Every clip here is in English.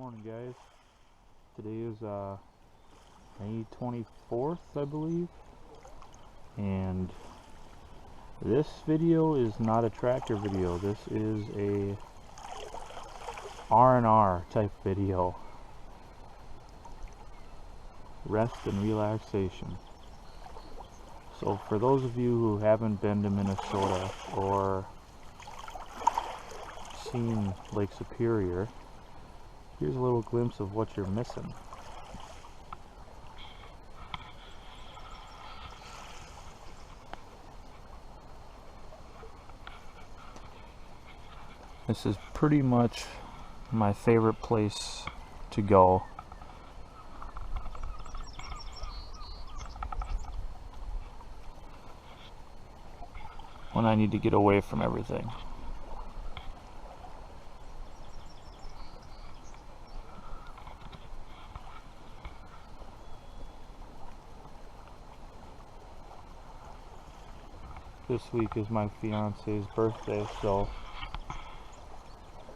Morning, guys. Today is May 24th, I believe, and this video is not a tractor video. This is a R&R type video. Rest and relaxation. So for those of you who haven't been to Minnesota or seen Lake Superior, here's a little glimpse of what you're missing. This is pretty much my favorite place to go. When I need to get away from everything. This week is my fiance's birthday, so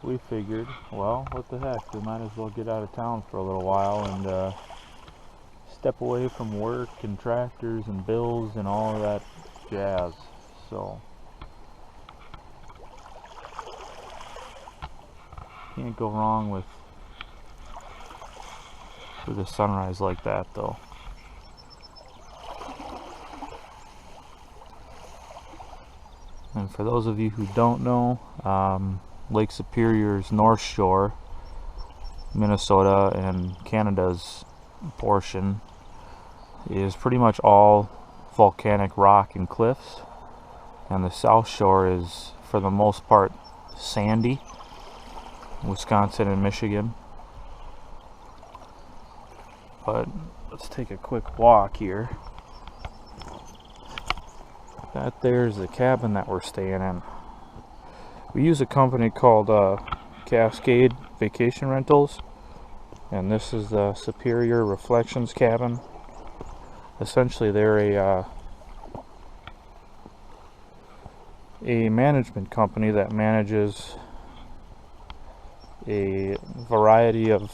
we figured, well, what the heck, we might as well get out of town for a little while and step away from work and tractors and bills and all of that jazz. So can't go wrong with a sunrise like that, though. And for those of you who don't know, Lake Superior's North Shore, Minnesota and Canada's portion, is pretty much all volcanic rock and cliffs, and the South Shore is, for the most part, sandy, Wisconsin and Michigan. But let's take a quick walk here. That there's the cabin that we're staying in. We use a company called Cascade Vacation Rentals, and this is the Superior Reflections cabin. Essentially, they're a management company that manages a variety of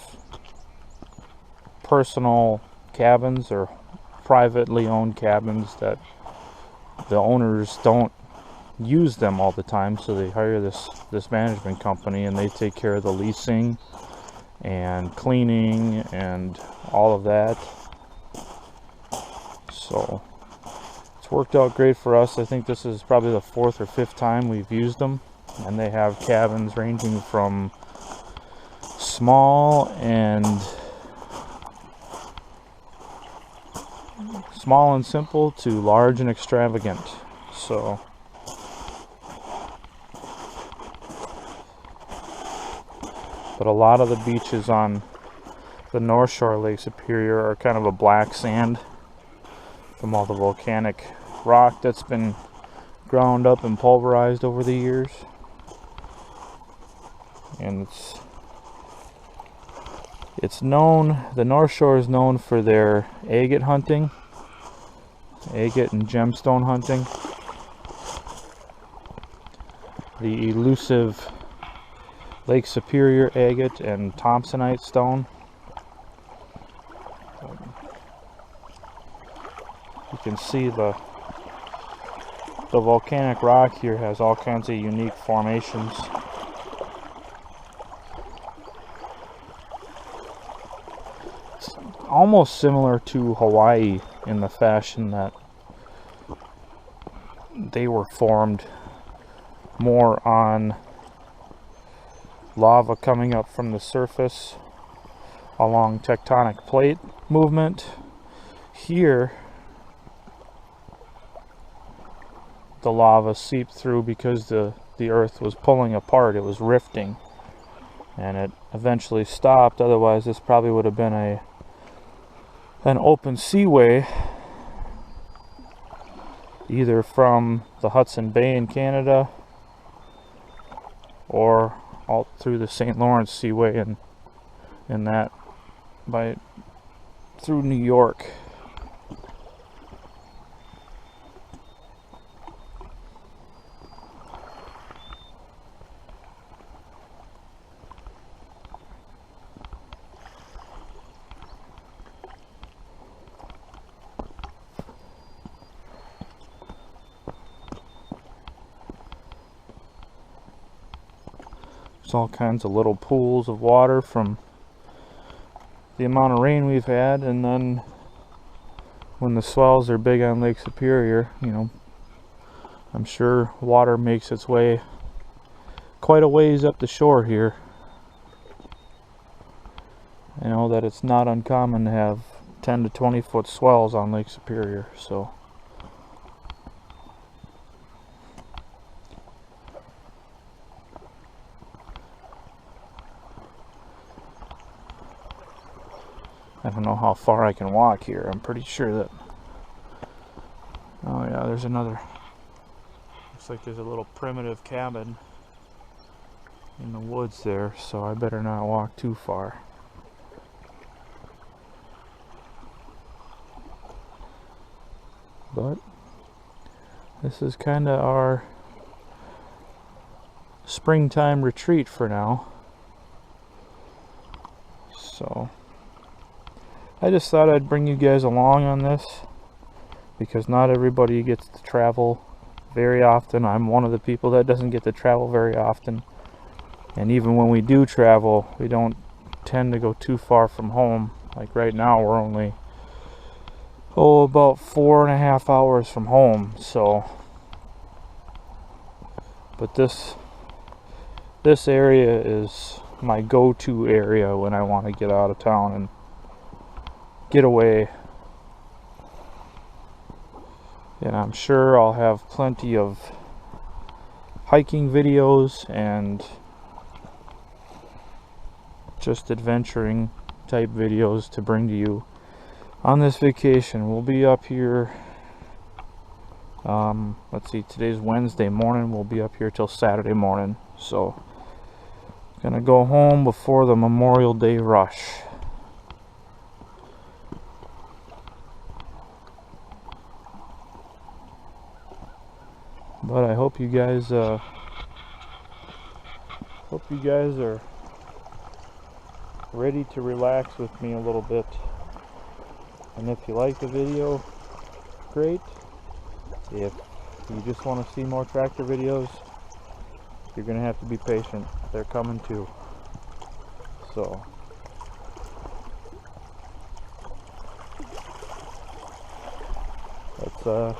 personal cabins or privately owned cabins that the owners don't use them all the time, so they hire this management company, and they take care of the leasing and cleaning and all of that. So it's worked out great for us. I think this is probably the 4th or 5th time we've used them, and they have cabins ranging from small and simple to large and extravagant. So but a lot of the beaches on the North Shore of Lake Superior are kind of a black sand from all the volcanic rock that's been ground up and pulverized over the years. And it's known, the North Shore is known for their agate hunting, agate and gemstone hunting. The elusive Lake Superior agate and Thompsonite stone. You can see the volcanic rock here has all kinds of unique formations. It's almost similar to Hawaii in the fashion that they were formed more on lava coming up from the surface along tectonic plate movement. Here the lava seeped through because the earth was pulling apart, it was rifting, and it eventually stopped. Otherwise this probably would have been an open seaway, either from the Hudson Bay in Canada or all through the St. Lawrence Seaway and that through New York. There's all kinds of little pools of water from the amount of rain we've had, and then when the swells are big on Lake Superior, you know, I'm sure water makes its way quite a ways up the shore here. I know that it's not uncommon to have 10 to 20 foot swells on Lake Superior, so I don't know how far I can walk here. I'm pretty sure that, oh yeah, there's another, looks like there's a little primitive cabin in the woods there, so I better not walk too far. But this is kind of our springtime retreat for now. So I just thought I'd bring you guys along on this, because not everybody gets to travel very often. I'm one of the people that doesn't get to travel very often. And even when we do travel, we don't tend to go too far from home. Like right now, we're only about 4.5 hours from home. So, but this area is my go-to area when I want to get out of town and get away. And I'm sure I'll have plenty of hiking videos and just adventuring type videos to bring to you on this vacation. We'll be up here, let's see, today's Wednesday morning. We'll be up here till Saturday morning. So gonna go home before the Memorial Day rush. But I hope you guys are ready to relax with me a little bit. And if you like the video, great. If you just want to see more tractor videos, you're gonna have to be patient. They're coming too. So let's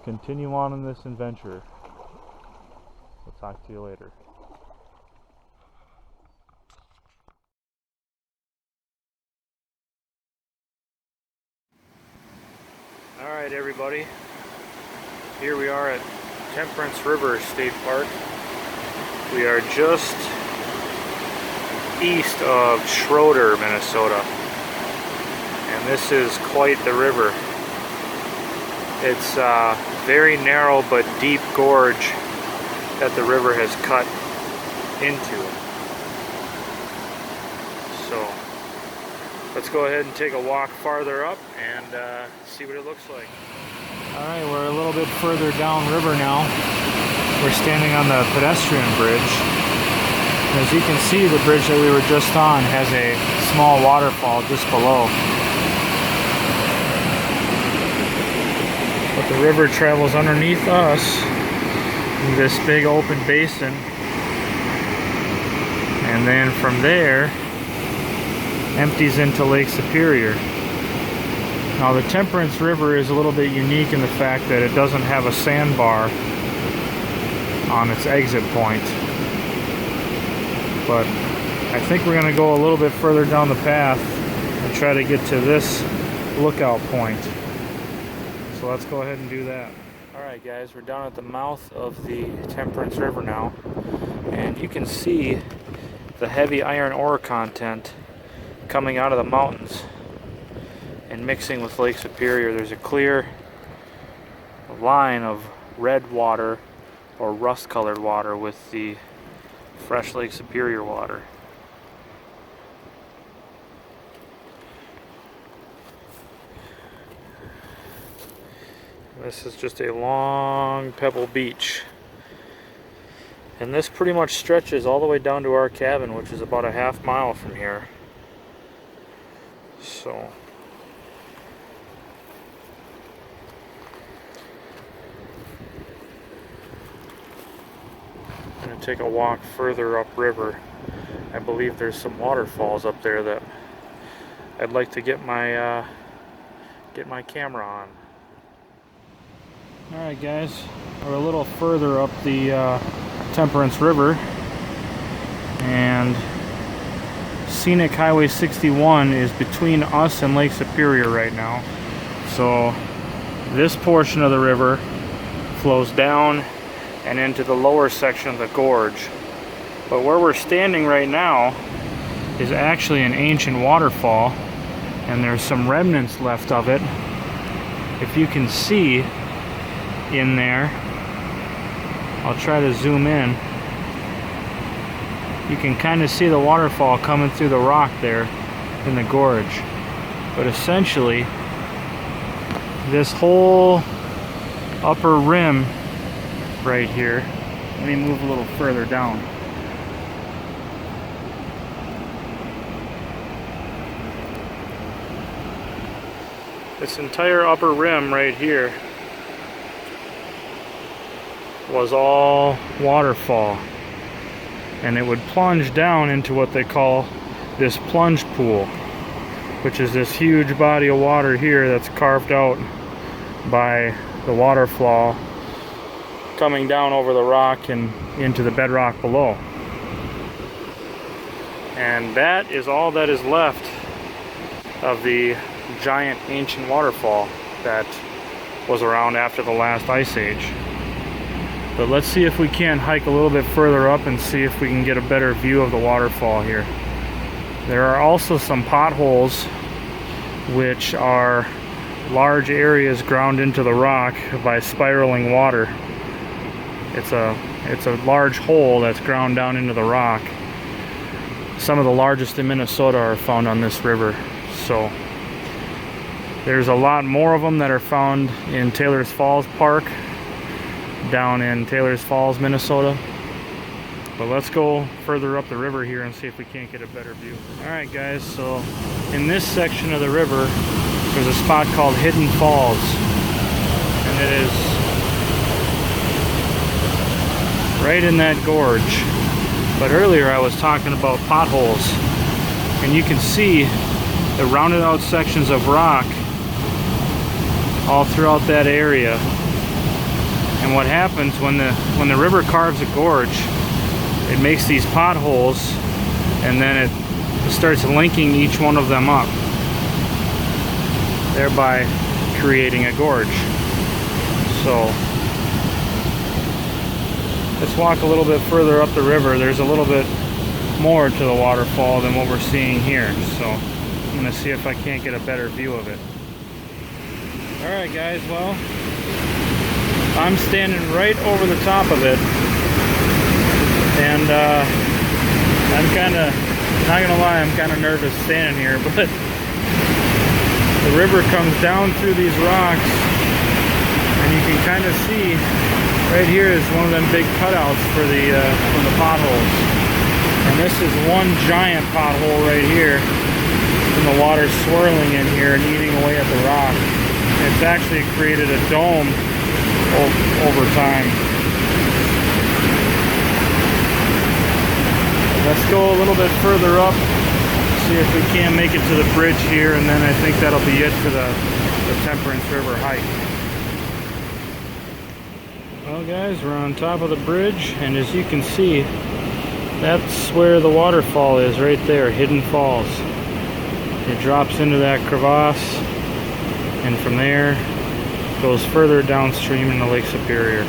continue on in this adventure. We'll talk to you later. Alright everybody, here we are at Temperence River State Park. We are just east of Schroeder, Minnesota, and this is quite the river. It's a very narrow but deep gorge that the river has cut into. So let's go ahead and take a walk farther up and see what it looks like. Alright, we're a little bit further downriver now. We're standing on the pedestrian bridge. As you can see, the bridge that we were just on has a small waterfall just below. But the river travels underneath us in this big open basin. And then from there, empties into Lake Superior. Now the Temperence River is a little bit unique in the fact that it doesn't have a sandbar on its exit point. But I think we're going to go a little bit further down the path and try to get to this lookout point. So let's go ahead and do that. Alright guys, we're down at the mouth of the Temperance River now, and you can see the heavy iron ore content coming out of the mountains and mixing with Lake Superior. There's a clear line of red water or rust colored water with the fresh Lake Superior water. This is just a long pebble beach, and this pretty much stretches all the way down to our cabin, which is about a half mile from here. So take a walk further upriver. I believe there's some waterfalls up there that I'd like to get my camera on. Alright guys, we're a little further up the Temperence River, and Scenic Highway 61 is between us and Lake Superior right now. So this portion of the river flows down and into the lower section of the gorge. But where we're standing right now is actually an ancient waterfall, and there's some remnants left of it. If you can see in there, I'll try to zoom in. You can kind of see the waterfall coming through the rock there in the gorge. But essentially, this whole upper rim right here, let me move a little further down. This entire upper rim right here was all waterfall, and it would plunge down into what they call this plunge pool, which is this huge body of water here that's carved out by the water flow coming down over the rock and into the bedrock below. And that is all that is left of the giant ancient waterfall that was around after the last ice age. But let's see if we can't hike a little bit further up and see if we can get a better view of the waterfall here. There are also some potholes, which are large areas ground into the rock by spiraling water. It's a large hole that's ground down into the rock. Some of the largest in Minnesota are found on this river. So there's a lot more of them that are found in Taylor's Falls Park down in Taylor's Falls, Minnesota. But let's go further up the river here and see if we can't get a better view. Alright guys, so in this section of the river there's a spot called Hidden Falls, and it is right in that gorge. But earlier I was talking about potholes, and you can see the rounded out sections of rock all throughout that area. And what happens when the river carves a gorge, it makes these potholes, and then it starts linking each one of them up, thereby creating a gorge. So let's walk a little bit further up the river. There's a little bit more to the waterfall than what we're seeing here, so I'm going to see if I can't get a better view of it. Alright guys, well, I'm standing right over the top of it, and I'm kind of, not gonna lie, I'm kind of nervous standing here, but the river comes down through these rocks, and you can kind of see right here is one of them big cutouts for from the potholes. And this is one giant pothole right here, from the water swirling in here and eating away at the rock. It's actually created a dome over time. Let's go a little bit further up, see if we can make it to the bridge here, and then I think that'll be it for the Temperence River hike. Well guys, we're on top of the bridge, and as you can see, that's where the waterfall is, right there, Hidden Falls. It drops into that crevasse, and from there goes further downstream into Lake Superior.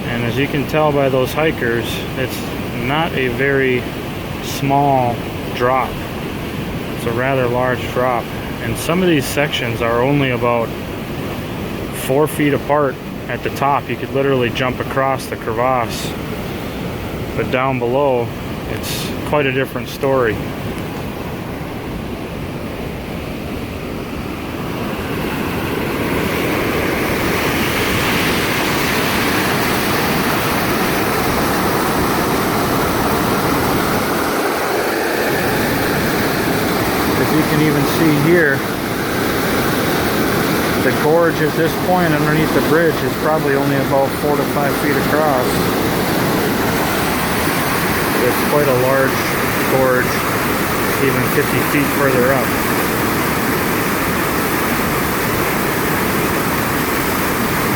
And as you can tell by those hikers, it's not a very small drop. It's a rather large drop, and some of these sections are only about 4 feet apart at the top. You could literally jump across the crevasse, but down below it's quite a different story. You can even see here the gorge at this point underneath the bridge is probably only about 4 to 5 feet across. It's quite a large gorge, even 50 feet further up.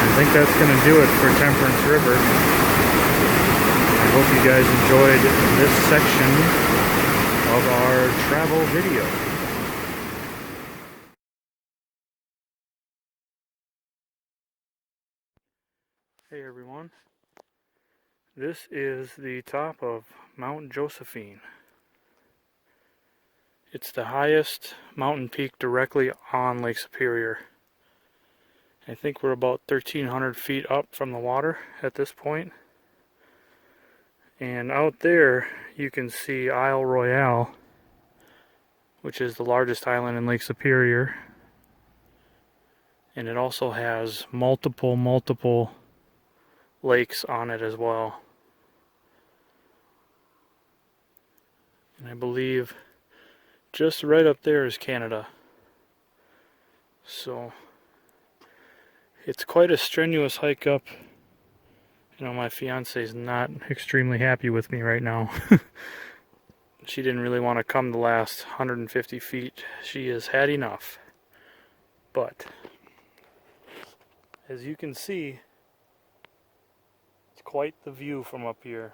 I think that's going to do it for Temperance River. I hope you guys enjoyed this section of our travel video. Hey everyone, this is the top of Mount Josephine. It's the highest mountain peak directly on Lake Superior. I think we're about 1,300 feet up from the water at this point. And out there you can see Isle Royale, which is the largest island in Lake Superior. And it also has multiple lakes on it as well. And I believe just right up there is Canada. So it's quite a strenuous hike up. You know, my fiance's not extremely happy with me right now. She didn't really want to come the last 150 feet. She has had enough. But as you can see, quite the view from up here,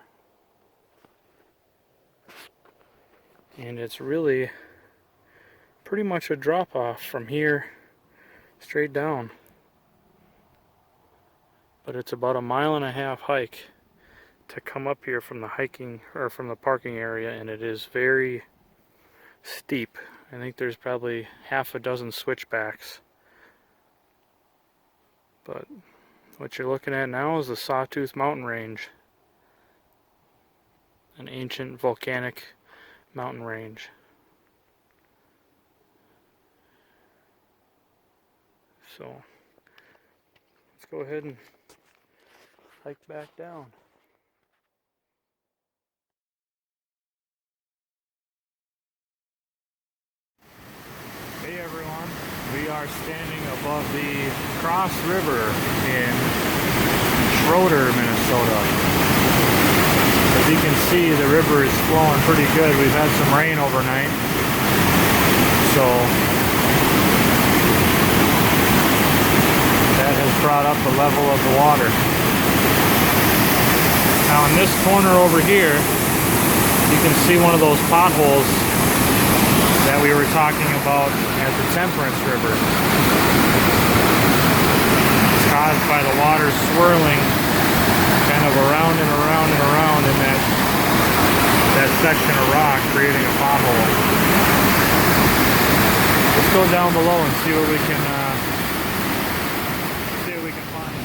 and it's really pretty much a drop off from here straight down, but it's about a 1.5 mile hike to come up here from the hiking or from the parking area, and it is very steep. I think there's probably half a dozen switchbacks, but what you're looking at now is the Sawtooth Mountain Range, an ancient volcanic mountain range. So let's go ahead and hike back down. Hey everyone, we are standing above the Cross River in Schroeder, Minnesota. As you can see, the river is flowing pretty good. We've had some rain overnight, so that has brought up the level of the water. Now in this corner over here, you can see one of those potholes that we were talking about at the Temperence River. It's caused by the water swirling kind of around and around and around in that section of rock, creating a pothole. Let's go down below and see what we can find.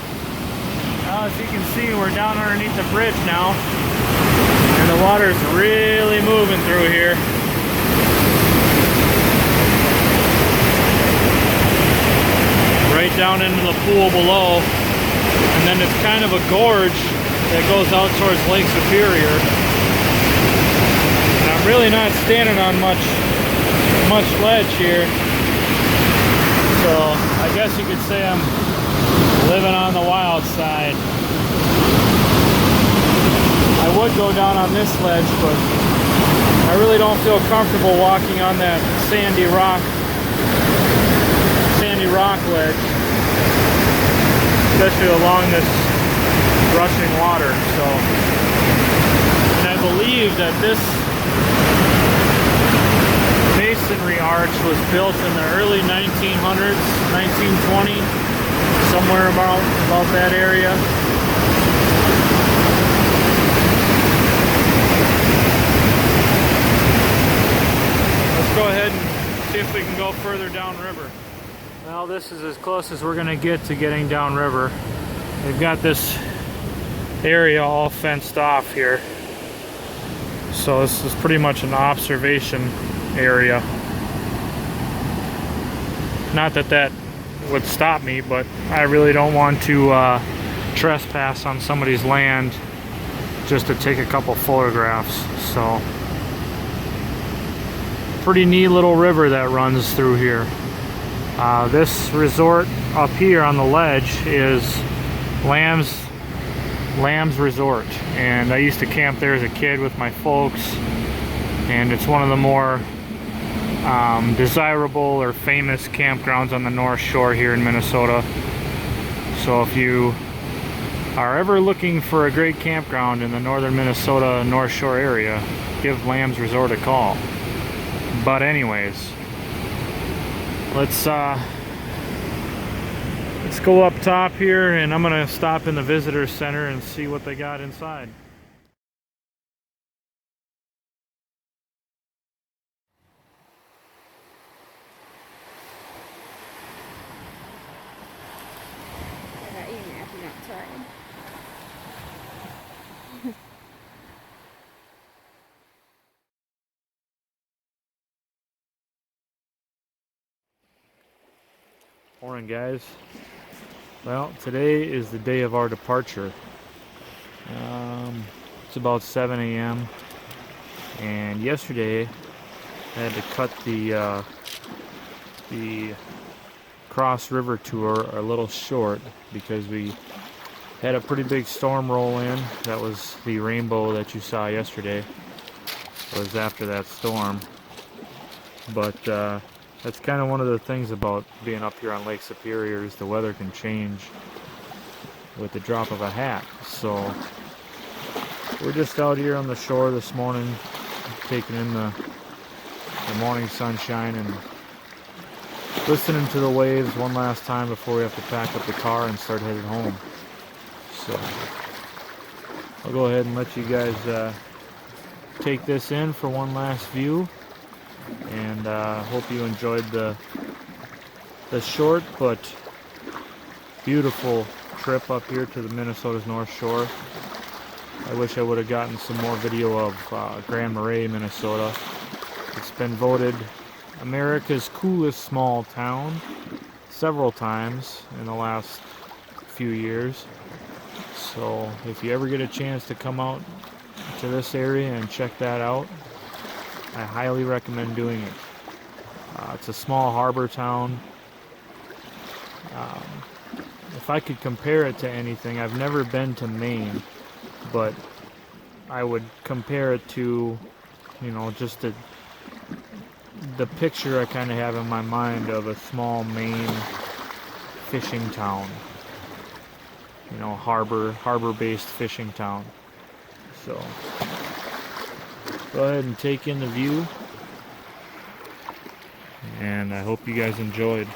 Now, as you can see, we're down underneath the bridge now, and the water's really moving through here. Right down into the pool below, and then it's kind of a gorge that goes out towards Lake Superior. And I'm really not standing on much ledge here, so I guess you could say I'm living on the wild side. I would go down on this ledge, but I really don't feel comfortable walking on that sandy rock ledge, especially along this rushing water. So, and I believe that this masonry arch was built in the early 1900s, 1920, somewhere about that area. Let's go ahead and see if we can go further downriver. Well, this is as close as we're going to get to getting downriver. We've got this area all fenced off here. So this is pretty much an observation area. Not that that would stop me, but I really don't want to trespass on somebody's land just to take a couple photographs. So, pretty neat little river that runs through here. This resort up here on the ledge is Lamb's Resort, and I used to camp there as a kid with my folks, and it's one of the more desirable or famous campgrounds on the North Shore here in Minnesota. So if you are ever looking for a great campground in the northern Minnesota North Shore area, give Lamb's Resort a call. But anyways, let's go up top here, and I'm gonna stop in the visitor center and see what they got inside. Morning, guys. Well, today is the day of our departure. It's about 7 a.m. and yesterday I had to cut the Cross River tour a little short because we had a pretty big storm roll in. That was the rainbow that you saw yesterday. It was after that storm. But that's kind of one of the things about being up here on Lake Superior is the weather can change with the drop of a hat. So we're just out here on the shore this morning, taking in the morning sunshine and listening to the waves one last time before we have to pack up the car and start heading home. So I'll go ahead and let you guys take this in for one last view. And hope you enjoyed the short but beautiful trip up here to the Minnesota's North Shore. I wish I would have gotten some more video of Grand Marais, Minnesota. It's been voted America's coolest small town several times in the last few years. So if you ever get a chance to come out to this area and check that out, I highly recommend doing it. It's a small harbor town. If I could compare it to anything, I've never been to Maine, but I would compare it to, you know, just the picture I kind of have in my mind of a small fishing town. You know, harbor-based fishing town. So go ahead and take in the view, and I hope you guys enjoyed.